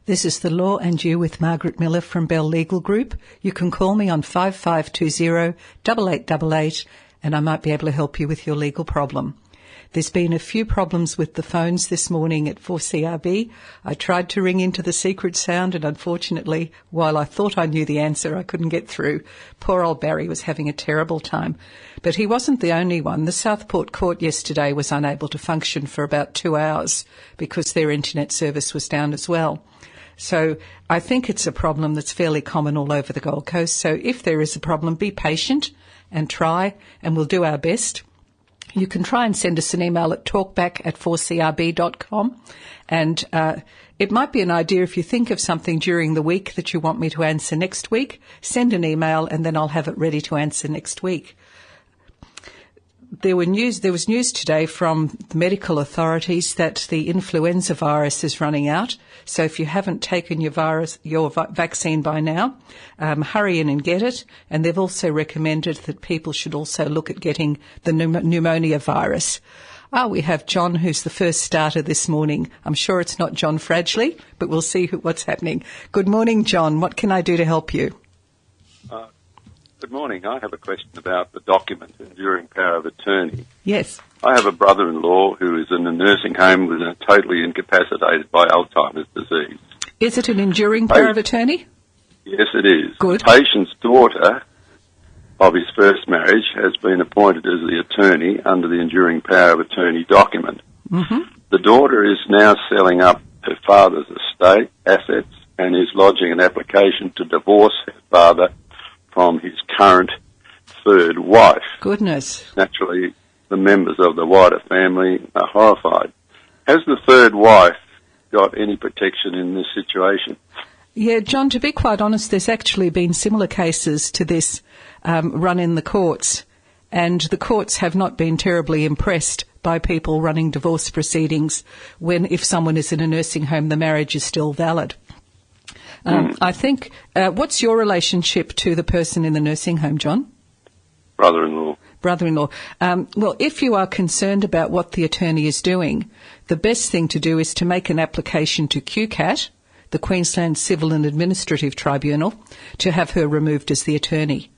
This is The Law and You with Margaret Miller from Bell Legal Group. You can call me on 5520 8888 and I might be able to help you with your legal problem. There's been a few problems with the phones this morning at 4CRB. I tried to ring into the secret sound and unfortunately, while I thought I knew the answer, I couldn't get through. Poor old Barry was having a terrible time. But he wasn't the only one. The Southport Court yesterday was unable to function for about 2 hours because their internet service was down as well. So I think it's a problem that's fairly common all over the Gold Coast. So if there is a problem, be patient and try, and we'll do our best. You can try and send us an email at talkback@4crb.com. And it might be an idea if you think of something during the week that you want me to answer next week, send an email and then I'll have it ready to answer next week. There was news today from the medical authorities that the influenza virus is running out. So if you haven't taken your vaccine by now, hurry in and get it. And they've also recommended that people should also look at getting the pneumonia virus. We have John, who's the first starter this morning. I'm sure it's not John Fradgley, but we'll see what's happening. Good morning, John. What can I do to help you? Good morning. I have a question about the document, enduring power of attorney. Yes. I have a brother-in-law who is in a nursing home with totally incapacitated by Alzheimer's disease. Is it an enduring power of attorney? Yes, it is. Good. The patient's daughter of his first marriage has been appointed as the attorney under the enduring power of attorney document. Mm-hmm. The daughter is now selling up her father's estate, assets, and is lodging an application to divorce her father from his current third wife. Goodness. Naturally, the members of the wider family are horrified. Has the third wife got any protection in this situation? Yeah, John, to be quite honest, there's actually been similar cases to this run in the courts, and the courts have not been terribly impressed by people running divorce proceedings when, if someone is in a nursing home, the marriage is still valid. I think, what's your relationship to the person in the nursing home, John? Brother-in-law. Brother-in-law. Well, if you are concerned about what the attorney is doing, the best thing to do is to make an application to QCAT, the Queensland Civil and Administrative Tribunal, to have her removed as the attorney.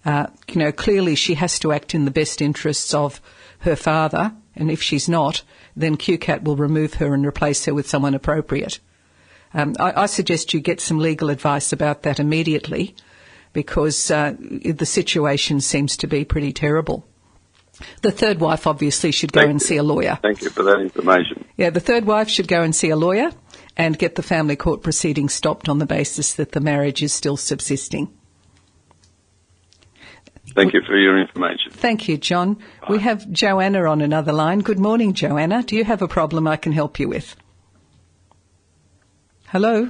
Clearly she has to act in the best interests of her father, and if she's not, then QCAT will remove her and replace her with someone appropriate. I suggest you get some legal advice about that immediately because the situation seems to be pretty terrible. The third wife obviously should go and see a lawyer. Thank you for that information. Yeah, the third wife should go and see a lawyer and get the family court proceedings stopped on the basis that the marriage is still subsisting. Thank you for your information. Thank you, John. Bye. We have Joanna on another line. Good morning, Joanna. Do you have a problem I can help you with? Hello?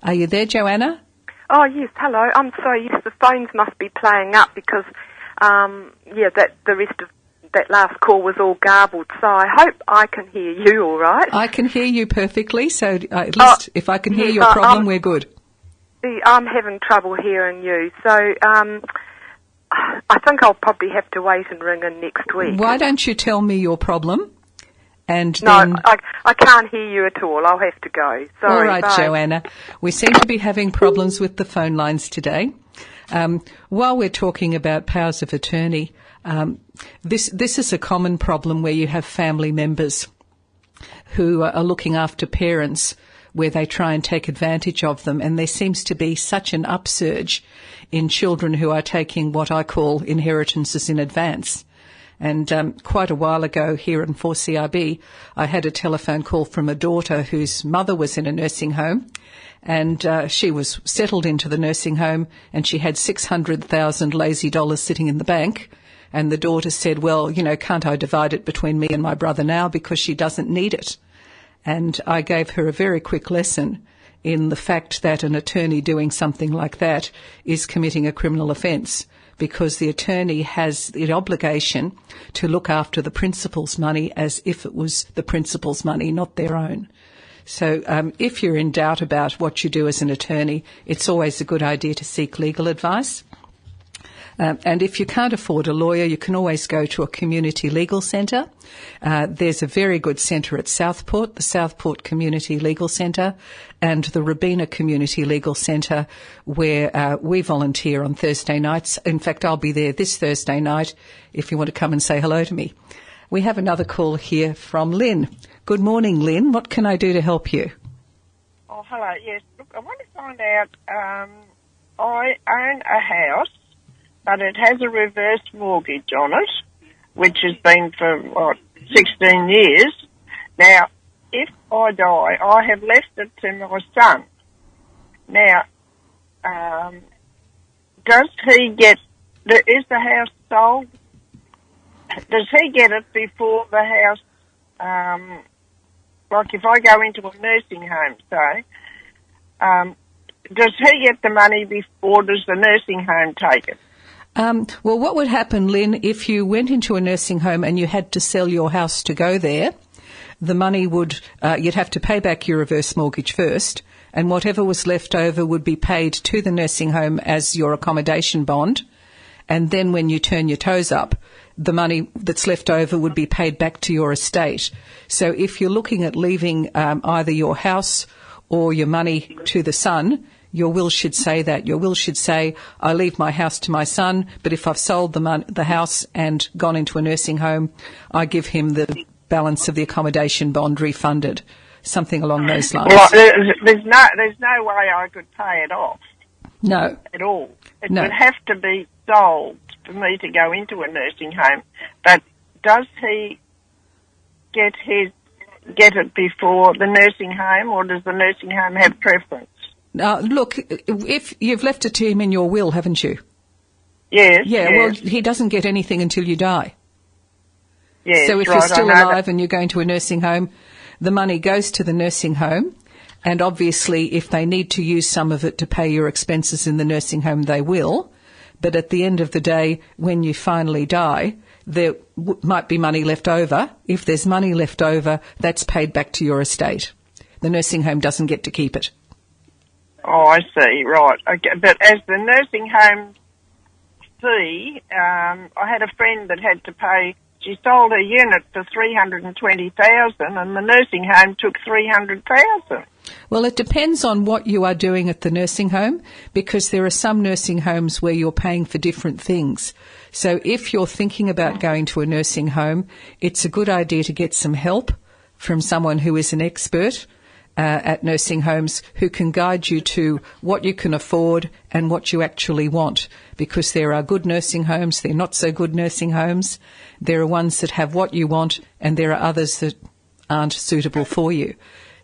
Are you there, Joanna? Oh, yes, hello. I'm sorry, yes, the phones must be playing up because, the rest of that last call was all garbled, so I hope I can hear you all right. I can hear you perfectly, so at least if I can hear your problem, we're good. I'm having trouble hearing you, so I think I'll probably have to wait and ring in next week. Why don't you tell me your problem? And no, then... I can't hear you at all. I'll have to go. Sorry. All right, bye. Joanna. We seem to be having problems with the phone lines today. While we're talking about powers of attorney, this is a common problem where you have family members who are looking after parents where they try and take advantage of them, and there seems to be such an upsurge in children who are taking what I call inheritances in advance. And quite a while ago here in 4CRB, I had a telephone call from a daughter whose mother was in a nursing home, and she was settled into the nursing home, and she had 600,000 lazy dollars sitting in the bank. And the daughter said, well, can't I divide it between me and my brother now because she doesn't need it? And I gave her a very quick lesson in the fact that an attorney doing something like that is committing a criminal offence, because the attorney has the obligation to look after the principal's money as if it was the principal's money, not their own. So if you're in doubt about what you do as an attorney, it's always a good idea to seek legal advice. And if you can't afford a lawyer, you can always go to a community legal centre. There's a very good centre at Southport, the Southport Community Legal Centre, and the Robina Community Legal Centre, where we volunteer on Thursday nights. In fact, I'll be there this Thursday night if you want to come and say hello to me. We have another call here from Lynn. Good morning, Lynn. What can I do to help you? Oh, hello. Yes, look, I want to find out, I own a house, but it has a reverse mortgage on it, which has been for, 16 years. Now, if I die, I have left it to my son. Now, does he get, is the house sold? Does he get it before the house, like if I go into a nursing home, say, does he get the money before does the nursing home take it? Well, what would happen, Lynn, if you went into a nursing home and you had to sell your house to go there? The money would, you'd have to pay back your reverse mortgage first, and whatever was left over would be paid to the nursing home as your accommodation bond. And then when you turn your toes up, the money that's left over would be paid back to your estate. So if you're looking at leaving either your house or your money to the son, your will should say that. Your will should say, I leave my house to my son, but if I've sold the house and gone into a nursing home, I give him the balance of the accommodation bond refunded. Something along those lines. Well, there's no way I could pay it off. No. At all. It No. would have to be sold for me to go into a nursing home. But does he get it before the nursing home, or does the nursing home have preference? Look, if you've left it to him in your will, haven't you? Yes. Yeah, yes. well, he doesn't get anything until you die. Yes, So if right, you're still I know alive that. and you're going to a nursing home, the money goes to the nursing home. And obviously, if they need to use some of it to pay your expenses in the nursing home, they will. But at the end of the day, when you finally die, there might be money left over. If there's money left over, that's paid back to your estate. The nursing home doesn't get to keep it. Oh, I see. Right. Okay. But as the nursing home fee, I had a friend that had to pay. She sold her unit for $320,000, and the nursing home took $300,000. Well, it depends on what you are doing at the nursing home, because there are some nursing homes where you're paying for different things. So if you're thinking about going to a nursing home, it's a good idea to get some help from someone who is an expert at nursing homes, who can guide you to what you can afford and what you actually want, because there are good nursing homes, there are not so good nursing homes, there are ones that have what you want, and there are others that aren't suitable for you.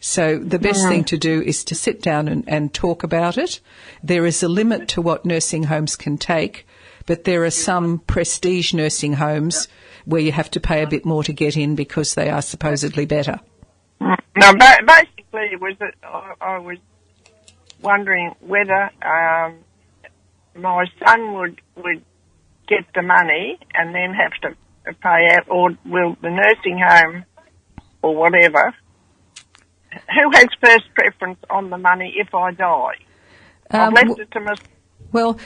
So the best thing to do is to sit down and talk about it. There is a limit to what nursing homes can take, but there are some prestige nursing homes where you have to pay a bit more to get in because they are supposedly better. Now, basically, it was that I was wondering whether my son would get the money and then have to pay out, or will the nursing home or whatever, who has first preference on the money if I die? I've left it to my son. Well,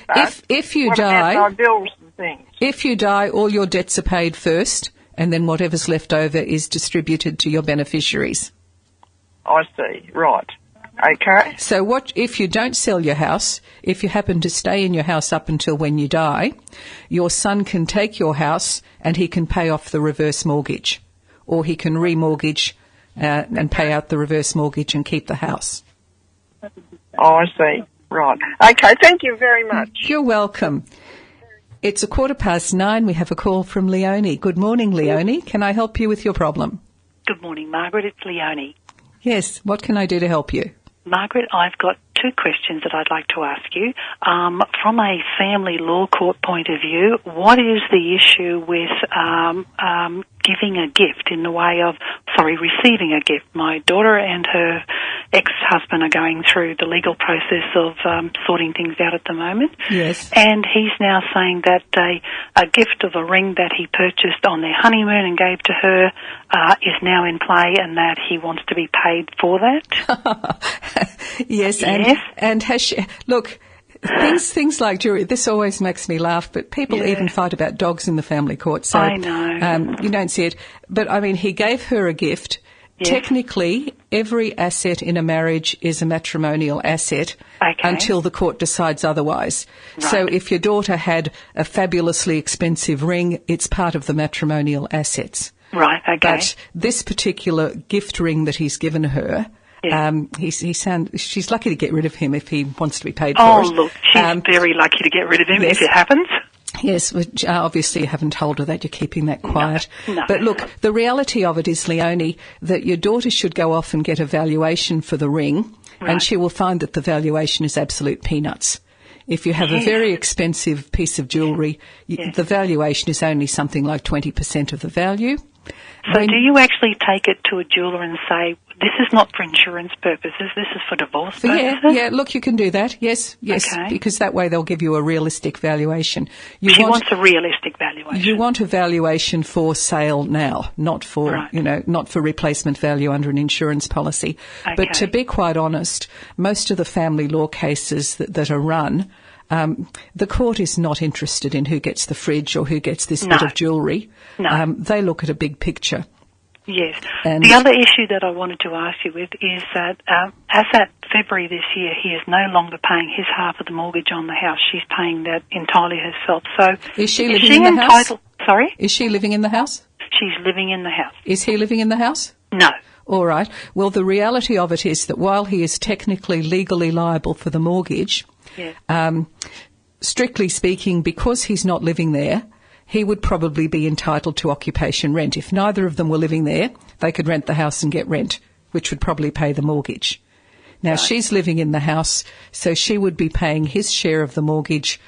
if you what die, about my bills and things? if you die, all your debts are paid first, and then whatever's left over is distributed to your beneficiaries. I see. Right. Okay. So what if you don't sell your house, if you happen to stay in your house up until when you die, your son can take your house and he can pay off the reverse mortgage, or he can remortgage and pay out the reverse mortgage and keep the house. Oh, I see. Right. Okay, thank you very much. You're welcome. It's 9:15. We have a call from Leonie. Good morning, Leonie. Can I help you with your problem? Good morning, Margaret. It's Leonie. Yes. What can I do to help you? Margaret, I've got two questions that I'd like to ask you. From a family law court point of view, what is the issue with giving a gift in the way of, receiving a gift? My daughter and her ex-husband are going through the legal process of sorting things out at the moment. Yes. And he's now saying that a gift of a ring that he purchased on their honeymoon and gave to her is now in play, and that he wants to be paid for that. Yes, Yes. and has she, look, things like jewellery, this always makes me laugh, but people even fight about dogs in the family court. So, I know. You don't see it. But, I mean, he gave her a gift. Yes. Technically, every asset in a marriage is a matrimonial asset until the court decides otherwise. Right. So if your daughter had a fabulously expensive ring, it's part of the matrimonial assets. Right, okay. But this particular gift ring that he's given her, she's lucky to get rid of him if he wants to be paid for it. Oh, look, she's very lucky to get rid of him if it happens. Yes, which, obviously you haven't told her that, you're keeping that quiet. No. But look, the reality of it is, Leonie, that your daughter should go off and get a valuation for the ring, and she will find that the valuation is absolute peanuts. If you have a very expensive piece of jewellery, the valuation is only something like 20% of the value. So do you actually take it to a jeweller and say, this is not for insurance purposes, this is for divorce purposes? Yeah, look, you can do that, yes, because that way they'll give you a realistic valuation. She wants a realistic valuation. You want a valuation for sale now, not for, not for replacement value under an insurance policy. Okay. But to be quite honest, most of the family law cases that are run, the court is not interested in who gets the fridge or who gets this bit of jewellery. No. They look at a big picture. Yes. And the other issue that I wanted to ask you with is that as at February this year, he is no longer paying his half of the mortgage on the house. She's paying that entirely herself. So is she living in the house? Sorry? Is she living in the house? She's living in the house. Is he living in the house? No. All right. Well, the reality of it is that while he is technically legally liable for the mortgage, strictly speaking, because he's not living there, he would probably be entitled to occupation rent. If neither of them were living there, they could rent the house and get rent, which would probably pay the mortgage. Now, she's living in the house, so she would be paying his share of the mortgage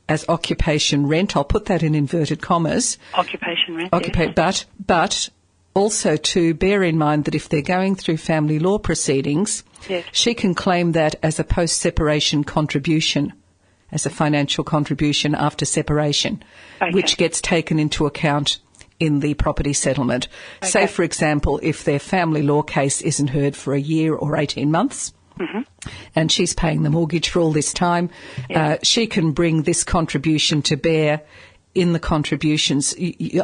as occupation rent. I'll put that in inverted commas. Occupation rent, But also to bear in mind that if they're going through family law proceedings, she can claim that as a post-separation contribution, as a financial contribution after separation, which gets taken into account in the property settlement. Say, for example, if their family law case isn't heard for a year or 18 months, and she's paying the mortgage for all this time, she can bring this contribution to bear in the contributions.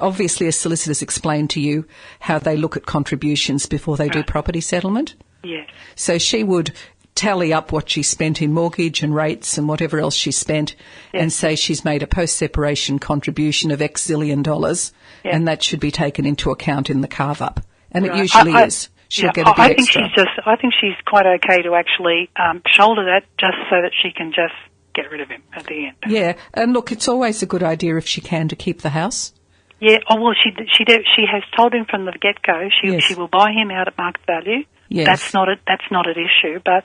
Obviously, a solicitor's explained to you how they look at contributions before they do property settlement. Yes. So she would tally up what she spent in mortgage and rates and whatever else she spent and say she's made a post-separation contribution of X zillion dollars and that should be taken into account in the carve-up. And it usually is. She'll get a bit extra. I think she's quite okay to actually shoulder that just so that she can just get rid of him at the end. Yeah, and look, it's always a good idea if she can to keep the house. Yeah, she has told him from the get-go she will buy him out at market value. Yes. That's not an issue, but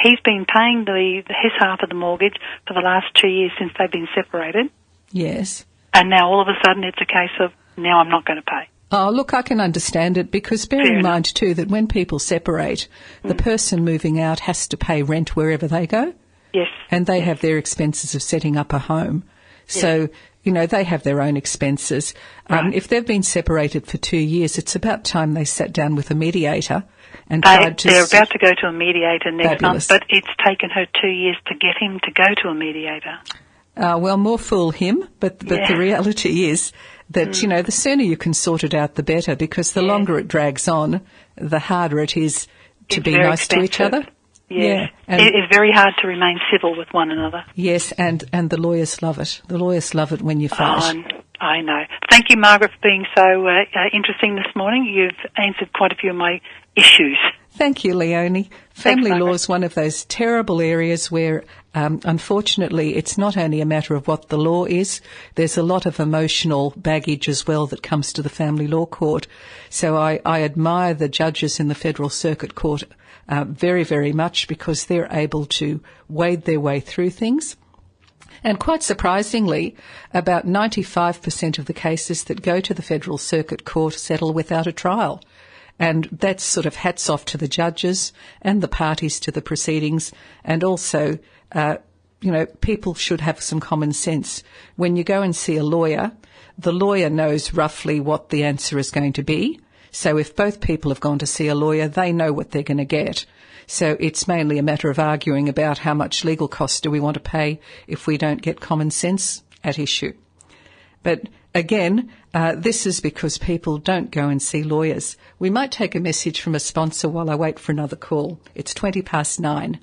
he's been paying his half of the mortgage for the last 2 years since they've been separated. Yes. And now all of a sudden it's a case of, now I'm not going to pay. Oh, look, I can understand it because bear in mind too that when people separate, the person moving out has to pay rent wherever they go. Yes. And they have their expenses of setting up a home. So, they have their own expenses. If they've been separated for 2 years, it's about time they sat down with a mediator and tried to... They're about to go to a mediator next month, but it's taken her 2 years to get him to go to a mediator. Well, more fool him, but the reality is that, the sooner you can sort it out, the better, because the longer it drags on, the harder it is to be nice to each other. Yeah. It is very hard to remain civil with one another. Yes, and the lawyers love it. The lawyers love it when you fight. I know. Thank you, Margaret, for being so interesting this morning. You've answered quite a few of my issues. Thank you, Leonie. Family law is one of those terrible areas where, unfortunately, it's not only a matter of what the law is, there's a lot of emotional baggage as well that comes to the family law court. So I admire the judges in the Federal Circuit Court very, very much because they're able to wade their way through things. And quite surprisingly, about 95% of the cases that go to the Federal Circuit Court settle without a trial. And that's sort of hats off to the judges and the parties to the proceedings. And also, people should have some common sense. When you go and see a lawyer, the lawyer knows roughly what the answer is going to be. So if both people have gone to see a lawyer, they know what they're going to get. So it's mainly a matter of arguing about how much legal costs do we want to pay if we don't get common sense at issue. But again, this is because people don't go and see lawyers. We might take a message from a sponsor while I wait for another call. It's 9:20.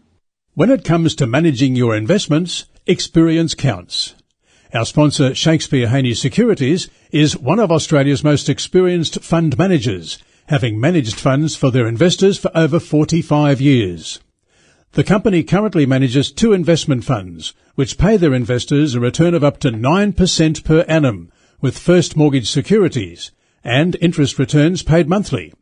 When it comes to managing your investments, experience counts. Our sponsor, Shakespeare Haney Securities, is one of Australia's most experienced fund managers, having managed funds for their investors for over 45 years. The company currently manages 2 investment funds, which pay their investors a return of up to 9% per annum, with first mortgage securities, and interest returns paid monthly.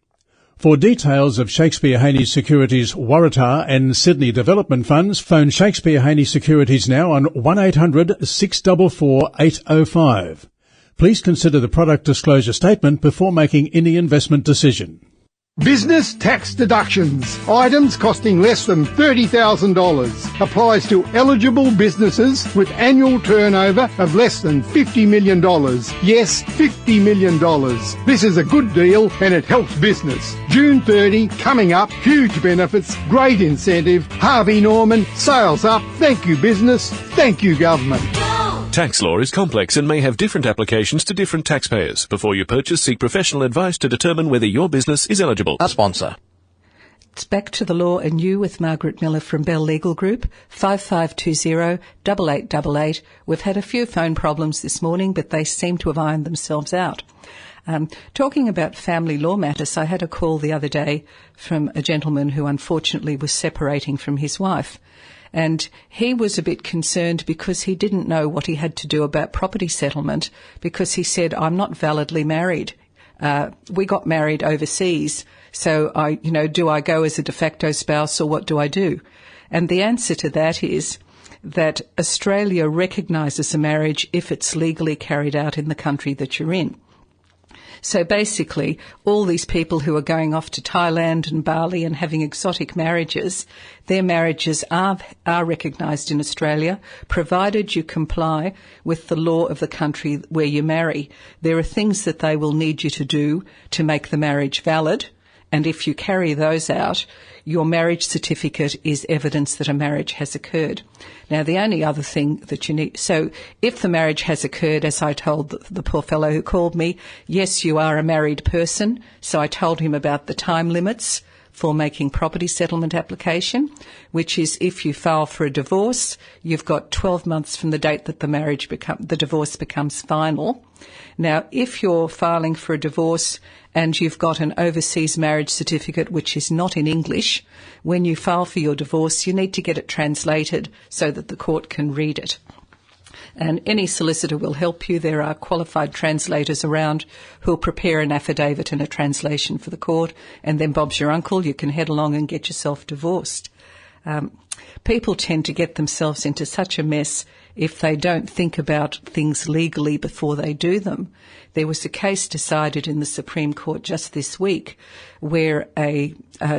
For details of Shakespeare Haney Securities Waratah and Sydney Development Funds, phone Shakespeare Haney Securities now on 1800 644 805. Please consider the product disclosure statement before making any investment decision. Business tax deductions. Items costing less than $30,000. Applies to eligible businesses with annual turnover of less than $50 million. Yes, $50 million. This is a good deal and it helps business. June 30, coming up, huge benefits, great incentive. Harvey Norman, sales up. Thank you, business. Thank you, government. Tax law is complex and may have different applications to different taxpayers. Before you purchase, seek professional advice to determine whether your business is eligible. A sponsor. It's Back to the Law and You with Margaret Miller from Bell Legal Group, 5520 8888. We've had a few phone problems this morning, but they seem to have ironed themselves out. Talking about family law matters, I had a call the other day from a gentleman who unfortunately was separating from his wife. And he was a bit concerned because he didn't know what he had to do about property settlement, because he said, I'm not validly married. We got married overseas. So do I go as a de facto spouse or what do I do? And the answer to that is that Australia recognises a marriage if it's legally carried out in the country that you're in. So basically, all these people who are going off to Thailand and Bali and having exotic marriages, their marriages are recognised in Australia, provided you comply with the law of the country where you marry. There are things that they will need you to do to make the marriage valid, and if you carry those out, your marriage certificate is evidence that a marriage has occurred. Now, the only other thing that you need, so if the marriage has occurred, as I told the poor fellow who called me, yes, you are a married person. So I told him about the time limits for making property settlement application, which is if you file for a divorce, you've got 12 months from the date that the divorce becomes final. Now, if you're filing for a divorce and you've got an overseas marriage certificate which is not in English, when you file for your divorce, you need to get it translated so that the court can read it. And any solicitor will help you. There are qualified translators around who'll prepare an affidavit and a translation for the court, and then Bob's your uncle. You can head along and get yourself divorced. People tend to get themselves into such a mess if they don't think about things legally before they do them. There was a case decided in the Supreme Court just this week where a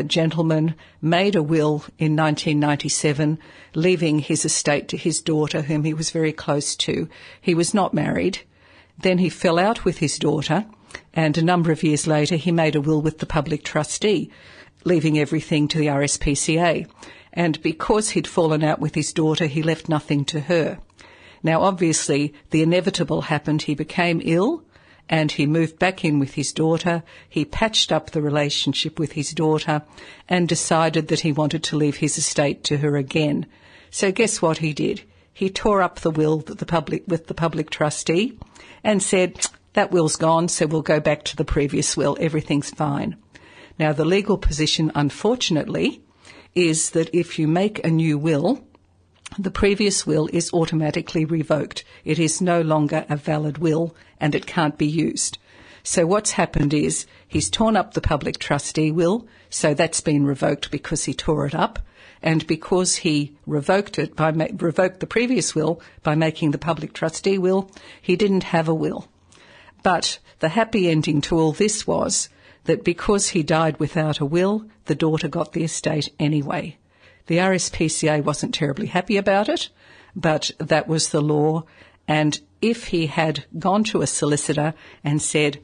gentleman made a will in 1997, leaving his estate to his daughter, whom he was very close to. He was not married. Then he fell out with his daughter, and a number of years later he made a will with the public trustee, leaving everything to the RSPCA. And because he'd fallen out with his daughter, he left nothing to her. Now, obviously, the inevitable happened. He became ill and he moved back in with his daughter. He patched up the relationship with his daughter and decided that he wanted to leave his estate to her again. So guess what he did? He tore up the will with the public trustee and said, that will's gone, so we'll go back to the previous will. Everything's fine. Now, the legal position, unfortunately, is that if you make a new will, the previous will is automatically revoked. It is no longer a valid will and it can't be used. So what's happened is he's torn up the public trustee will, so that's been revoked because he tore it up, and because he revoked the previous will by making the public trustee will, he didn't have a will. But the happy ending to all this was that because he died without a will, the daughter got the estate anyway. The RSPCA wasn't terribly happy about it, but that was the law. And if he had gone to a solicitor and said,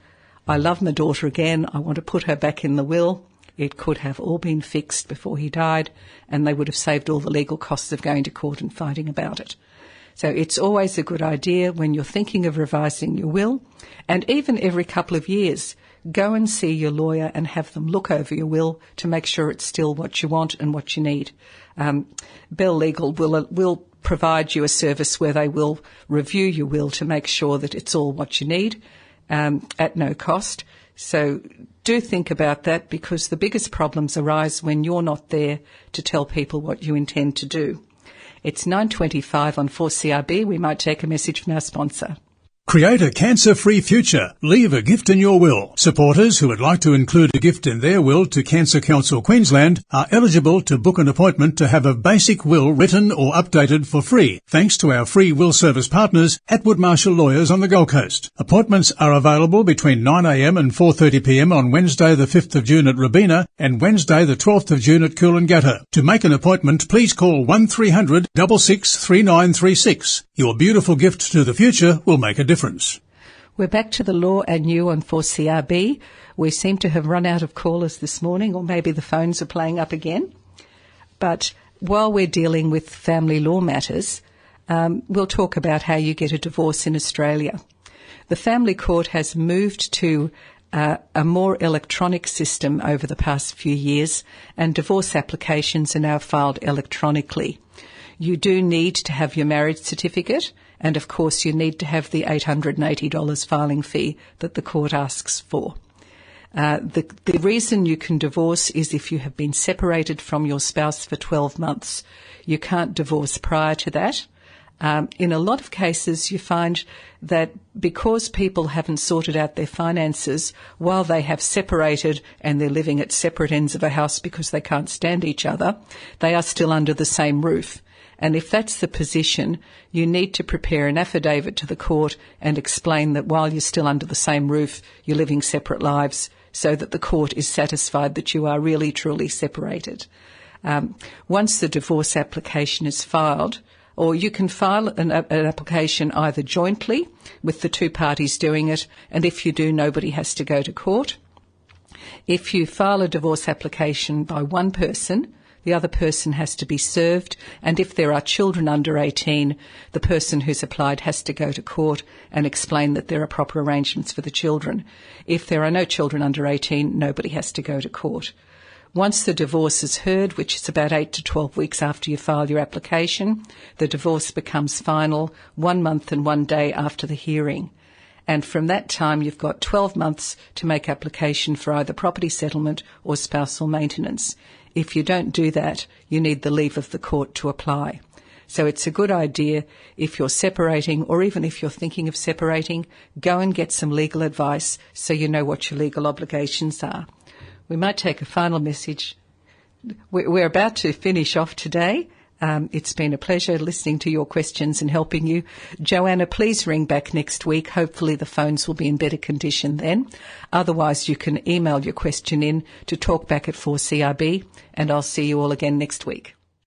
I love my daughter again. I want to put her back in the will. It could have all been fixed before he died, and they would have saved all the legal costs of going to court and fighting about it. So it's always a good idea when you're thinking of revising your will, and even every couple of years, go and see your lawyer and have them look over your will to make sure it's still what you want and what you need. Bell Legal will provide you a service where they will review your will to make sure that it's all what you need at no cost. So do think about that, because the biggest problems arise when you're not there to tell people what you intend to do. It's 9:25 on 4CRB. We might take a message from our sponsor. Create a cancer-free future. Leave a gift in your will. Supporters who would like to include a gift in their will to Cancer Council Queensland are eligible to book an appointment to have a basic will written or updated for free, thanks to our free will service partners, Atwood Marshall Lawyers on the Gold Coast. Appointments are available between 9am and 4:30pm on Wednesday the 5th of June at Robina and Wednesday the 12th of June at Coolangatta. To make an appointment, please call 1300 66 3936. Your beautiful gift to the future will make a difference. We're back to the law and you on 4CRB. We seem to have run out of callers this morning, or maybe the phones are playing up again. But while we're dealing with family law matters, we'll talk about how you get a divorce in Australia. The family court has moved to a more electronic system over the past few years, and divorce applications are now filed electronically. You do need to have your marriage certificate, and of course you need to have the $880 filing fee that the court asks for. The reason you can divorce is if you have been separated from your spouse for 12 months. You can't divorce prior to that. In a lot of cases, you find that because people haven't sorted out their finances while they have separated and they're living at separate ends of a house because they can't stand each other, they are still under the same roof. And if that's the position, you need to prepare an affidavit to the court and explain that while you're still under the same roof, you're living separate lives, so that the court is satisfied that you are really, truly separated. Once the divorce application is filed, or you can file an application either jointly with the two parties doing it, and if you do, nobody has to go to court. If you file a divorce application by one person, the other person has to be served, and if there are children under 18, the person who's applied has to go to court and explain that there are proper arrangements for the children. If there are no children under 18, nobody has to go to court. Once the divorce is heard, which is about 8 to 12 weeks after you file your application, the divorce becomes final 1 month and 1 day after the hearing. And from that time, you've got 12 months to make application for either property settlement or spousal maintenance. If you don't do that, you need the leave of the court to apply. So it's a good idea, if you're separating, or even if you're thinking of separating, go and get some legal advice so you know what your legal obligations are. We might take a final message. We're about to finish off today. It's been a pleasure listening to your questions and helping you. Joanna, please ring back next week. Hopefully the phones will be in better condition then. Otherwise, you can email your question in to talkback@4CRB, and I'll see you all again next week.